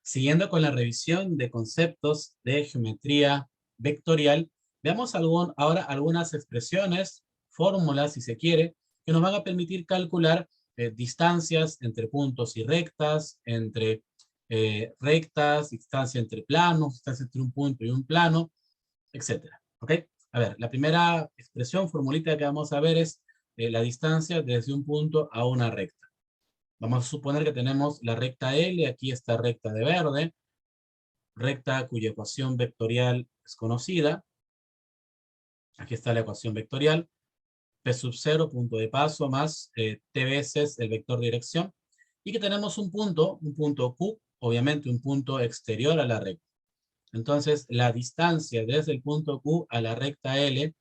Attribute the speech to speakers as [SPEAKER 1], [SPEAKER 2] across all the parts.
[SPEAKER 1] Siguiendo con la revisión de conceptos de geometría vectorial, veamos ahora algunas expresiones, fórmulas, si se quiere, que nos van a permitir calcular distancias entre puntos y rectas, entre rectas, distancia entre planos, distancia entre un punto y un plano, etcétera. ¿Ok? A ver, la primera expresión, formulita que vamos a ver es la distancia desde un punto a una recta. Vamos a suponer que tenemos la recta L, aquí está recta de verde, recta cuya ecuación vectorial es conocida. Aquí está la ecuación vectorial. P sub 0, punto de paso, más T veces el vector dirección. Y que tenemos un punto Q, obviamente un punto exterior a la recta. Entonces, la distancia desde el punto Q a la recta L,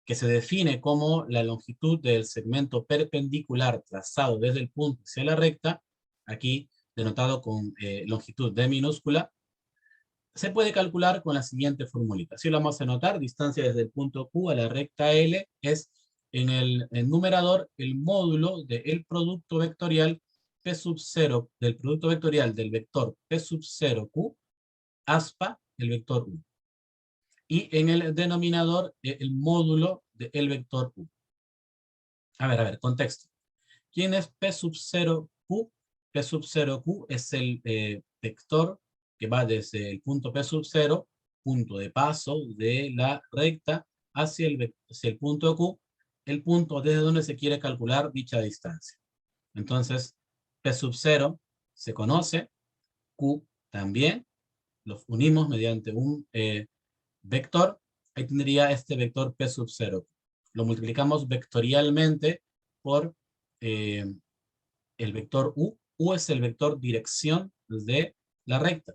[SPEAKER 1] que se define como la longitud del segmento perpendicular trazado desde el punto hacia la recta, aquí denotado con longitud D minúscula, se puede calcular con la siguiente formulita. Si lo vamos a anotar, distancia desde el punto Q a la recta L es en el numerador el módulo del producto vectorial P sub 0, del producto vectorial del vector P sub 0 Q, aspa el vector U. Y en el denominador el módulo del vector U. A ver, contexto. ¿Quién es P sub 0 Q? P sub 0 Q es el vector que va desde el punto P sub 0, punto de paso de la recta, hacia el punto Q, el punto desde donde se quiere calcular dicha distancia. Entonces, P sub 0 se conoce, Q también, los unimos mediante un vector, ahí tendría este vector P sub 0. Lo multiplicamos vectorialmente por el vector U. U es el vector dirección de la recta.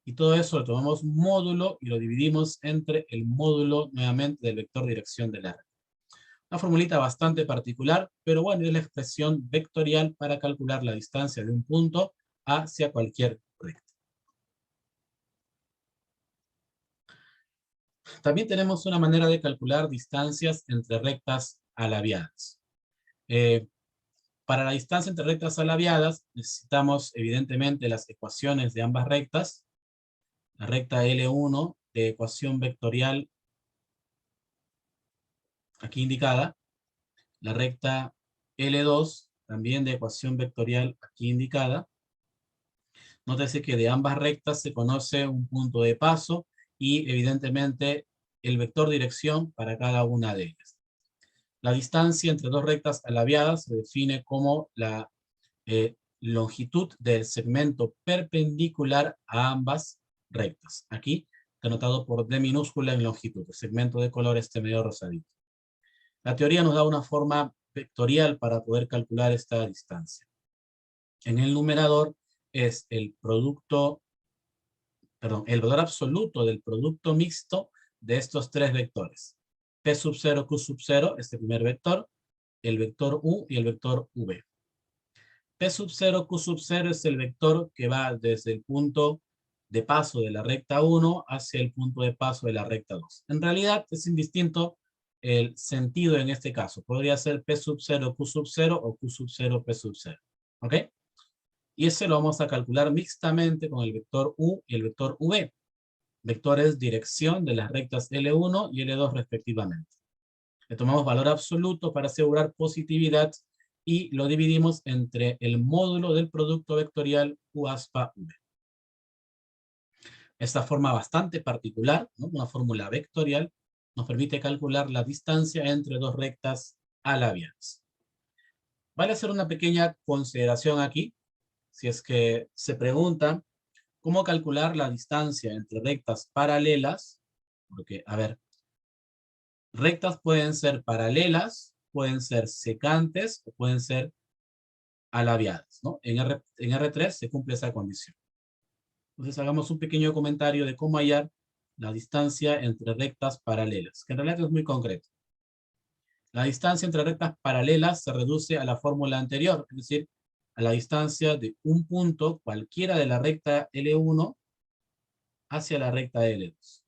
[SPEAKER 1] Y todo eso lo tomamos módulo y lo dividimos entre el módulo nuevamente del vector dirección de la recta. Una formulita bastante particular, pero bueno, es la expresión vectorial para calcular la distancia de un punto hacia cualquier recta. También tenemos una manera de calcular distancias entre rectas alabiadas. Para la distancia entre rectas alabiadas necesitamos evidentemente las ecuaciones de ambas rectas. La recta L1 de ecuación vectorial aquí indicada. La recta L2 también de ecuación vectorial aquí indicada. Nótese que de ambas rectas se conoce un punto de paso y evidentemente el vector dirección para cada una de ellas. La distancia entre dos rectas alabiadas se define como la longitud del segmento perpendicular a ambas rectas. Aquí denotado por D minúscula en longitud, el segmento de color este medio rosadito. La teoría nos da una forma vectorial para poder calcular esta distancia. En el numerador es el valor absoluto del producto mixto de estos tres vectores. P sub 0, Q sub 0, este primer vector, el vector U y el vector V. P sub 0, Q sub 0 es el vector que va desde el punto de paso de la recta 1 hacia el punto de paso de la recta 2. En realidad es indistinto el sentido en este caso. Podría ser P sub 0, Q sub 0 o Q sub 0, P sub 0. ¿Ok? Y ese lo vamos a calcular mixtamente con el vector U y el vector V. Vectores dirección de las rectas L1 y L2 respectivamente. Le tomamos valor absoluto para asegurar positividad y lo dividimos entre el módulo del producto vectorial U aspa V. Esta forma bastante particular, ¿no? Una fórmula vectorial, nos permite calcular la distancia entre dos rectas alabiadas. Vale hacer una pequeña consideración aquí, si es que se pregunta cómo calcular la distancia entre rectas paralelas, porque, a ver, rectas pueden ser paralelas, pueden ser secantes o pueden ser alabiadas, ¿no? En R3 se cumple esa condición. Entonces hagamos un pequeño comentario de cómo hallar la distancia entre rectas paralelas, que en realidad es muy concreto. La distancia entre rectas paralelas se reduce a la fórmula anterior, es decir, a la distancia de un punto cualquiera de la recta L1 hacia la recta L2.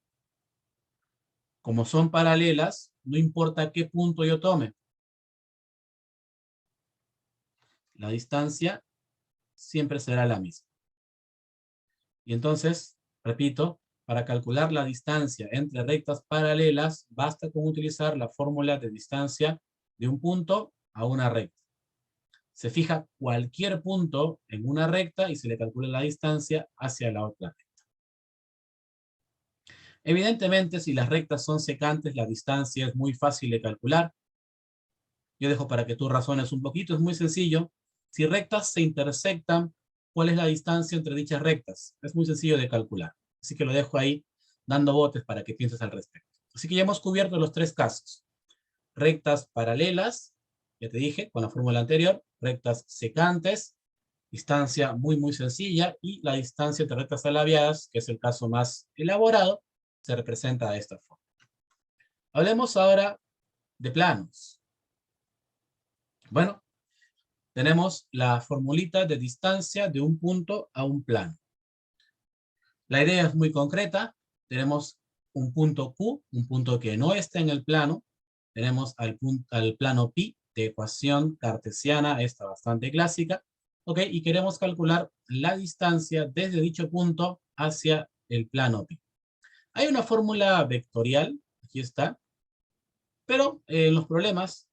[SPEAKER 1] Como son paralelas, no importa qué punto yo tome. La distancia siempre será la misma. Y entonces, repito, para calcular la distancia entre rectas paralelas, basta con utilizar la fórmula de distancia de un punto a una recta. Se fija cualquier punto en una recta y se le calcula la distancia hacia la otra recta. Evidentemente, si las rectas son secantes, la distancia es muy fácil de calcular. Yo dejo para que tú razones un poquito, es muy sencillo. Si rectas se intersectan, ¿cuál es la distancia entre dichas rectas? Es muy sencillo de calcular. Así que lo dejo ahí dando botes para que pienses al respecto. Así que ya hemos cubierto los tres casos. Rectas paralelas, ya te dije, con la fórmula anterior. Rectas secantes, distancia muy sencilla. Y la distancia entre rectas alabiadas, que es el caso más elaborado, se representa de esta forma. Hablemos ahora de planos. Bueno, tenemos la formulita de distancia de un punto a un plano. La idea es muy concreta. Tenemos un punto Q, un punto que no está en el plano. Tenemos al plano pi de ecuación cartesiana, esta bastante clásica. ¿Ok? Y queremos calcular la distancia desde dicho punto hacia el plano pi. Hay una fórmula vectorial, aquí está, pero en los problemas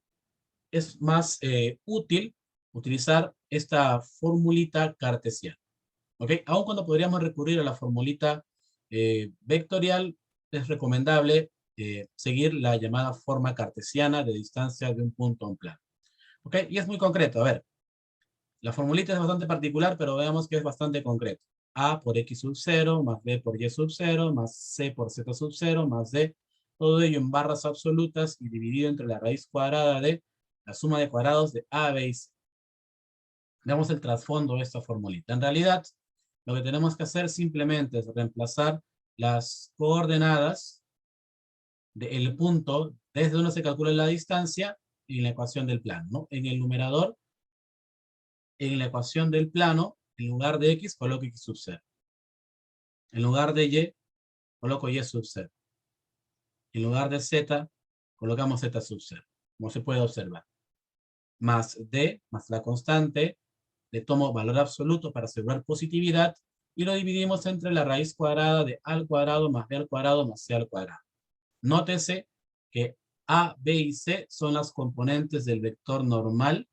[SPEAKER 1] es más útil utilizar esta formulita cartesiana. ¿Ok? Aun cuando podríamos recurrir a la formulita vectorial, es recomendable seguir la llamada forma cartesiana de distancia de un punto a un plano. ¿Ok? Y es muy concreto. A ver, la formulita es bastante particular, pero veamos que es bastante concreto. A por X sub 0, más B por Y sub 0, más C por Z sub 0, más D, todo ello en barras absolutas y dividido entre la raíz cuadrada de la suma de cuadrados de A, B y C. Veamos el trasfondo de esta formulita. En realidad, lo que tenemos que hacer simplemente es reemplazar las coordenadas del punto desde donde se calcula la distancia en la ecuación del plano, ¿no? En el numerador, en la ecuación del plano, en lugar de X, coloco X sub 0. En lugar de Y, coloco Y sub 0. En lugar de Z, colocamos Z sub 0, como se puede observar. Más D, más la constante, le tomo valor absoluto para asegurar positividad y lo dividimos entre la raíz cuadrada de A al cuadrado más B al cuadrado más C al cuadrado. Nótese que A, B y C son las componentes del vector normal.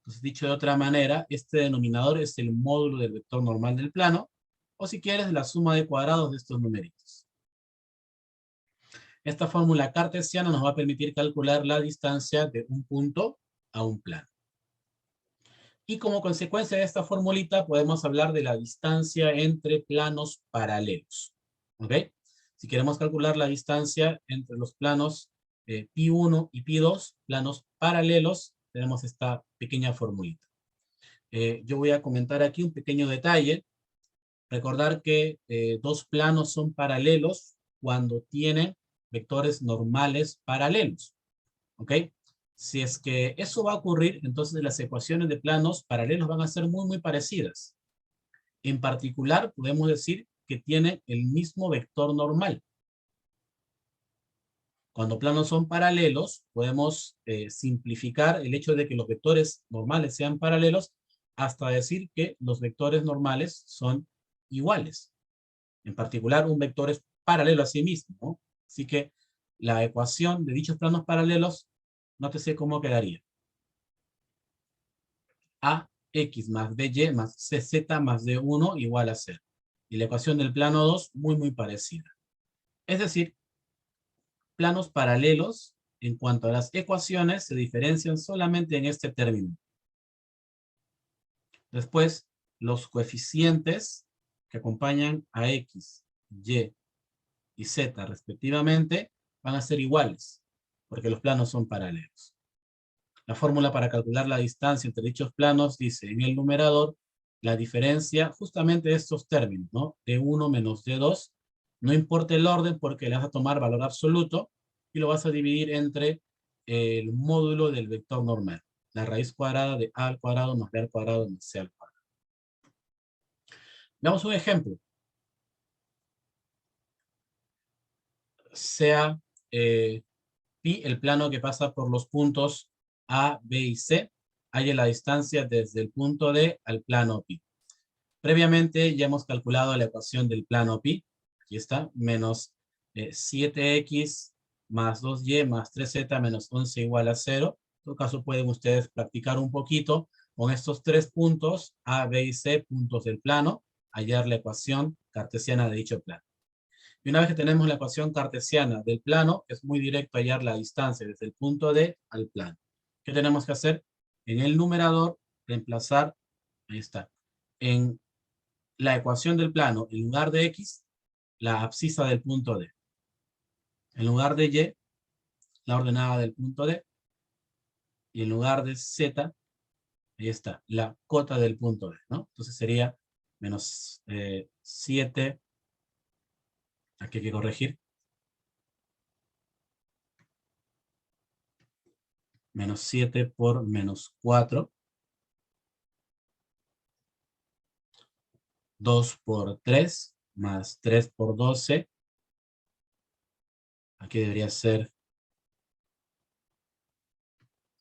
[SPEAKER 1] Entonces, dicho de otra manera, este denominador es el módulo del vector normal del plano, o si quieres, la suma de cuadrados de estos numeritos. Esta fórmula cartesiana nos va a permitir calcular la distancia de un punto a un plano. Y como consecuencia de esta formulita podemos hablar de la distancia entre planos paralelos. ¿Ok? Si queremos calcular la distancia entre los planos pi1 y pi2, planos paralelos, tenemos esta pequeña formulita. Yo voy a comentar aquí un pequeño detalle. Recordar que dos planos son paralelos cuando tienen vectores normales paralelos. ¿Ok? Si es que eso va a ocurrir, entonces las ecuaciones de planos paralelos van a ser muy parecidas. En particular, podemos decir que tienen el mismo vector normal. Cuando planos son paralelos, podemos simplificar el hecho de que los vectores normales sean paralelos hasta decir que los vectores normales son iguales. En particular, un vector es paralelo a sí mismo, ¿no? Así que la ecuación de dichos planos paralelos, nótese cómo quedaría. AX más BY más CZ más D1 igual a 0. Y la ecuación del plano 2 muy parecida. Es decir, planos paralelos en cuanto a las ecuaciones se diferencian solamente en este término. Después, los coeficientes que acompañan a X, Y y Z respectivamente van a ser iguales, porque los planos son paralelos. La fórmula para calcular la distancia entre dichos planos dice en el numerador la diferencia justamente de estos términos, ¿no? D1 menos D2, no importa el orden porque le vas a tomar valor absoluto y lo vas a dividir entre el módulo del vector normal, la raíz cuadrada de A al cuadrado más B al cuadrado más C al cuadrado. Veamos un ejemplo. Sea pi el plano que pasa por los puntos A, B y C, haya la distancia desde el punto D al plano pi. Previamente ya hemos calculado la ecuación del plano pi. Aquí está, menos 7x más 2y más 3z menos 11 igual a 0. En todo caso, pueden ustedes practicar un poquito con estos tres puntos, A, B y C, puntos del plano, hallar la ecuación cartesiana de dicho plano. Y una vez que tenemos la ecuación cartesiana del plano, es muy directo hallar la distancia desde el punto D al plano. ¿Qué tenemos que hacer? En el numerador, reemplazar, ahí está, en la ecuación del plano, en lugar de X, la abscisa del punto D. En lugar de Y, la ordenada del punto D. Y en lugar de Z, ahí está, la cota del punto D, ¿no? Entonces sería menos 7, aquí hay que corregir, menos 7 por menos 4, 2 por 3, más 3 por 12, aquí debería ser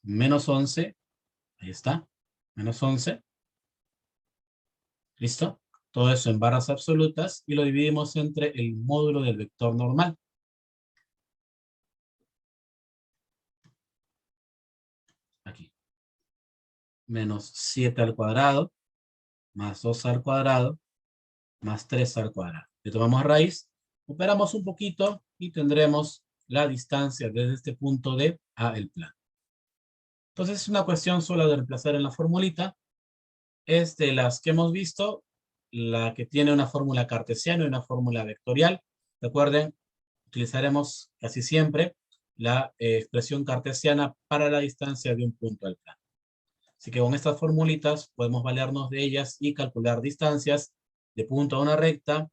[SPEAKER 1] menos 11, ahí está, menos 11, ¿listo? Todo eso en barras absolutas y lo dividimos entre el módulo del vector normal. Aquí. Menos 7 al cuadrado, más 2 al cuadrado, más 3 al cuadrado. Le tomamos raíz, operamos un poquito y tendremos la distancia desde este punto D a el plano. Entonces es una cuestión solo de reemplazar en la formulita. Es de las que hemos visto, la que tiene una fórmula cartesiana y una fórmula vectorial. Recuerden, utilizaremos casi siempre la expresión cartesiana para la distancia de un punto al plano. Así que con estas formulitas podemos valernos de ellas y calcular distancias de punto a una recta,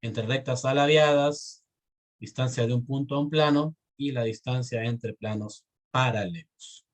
[SPEAKER 1] entre rectas aladeadas, distancia de un punto a un plano y la distancia entre planos paralelos.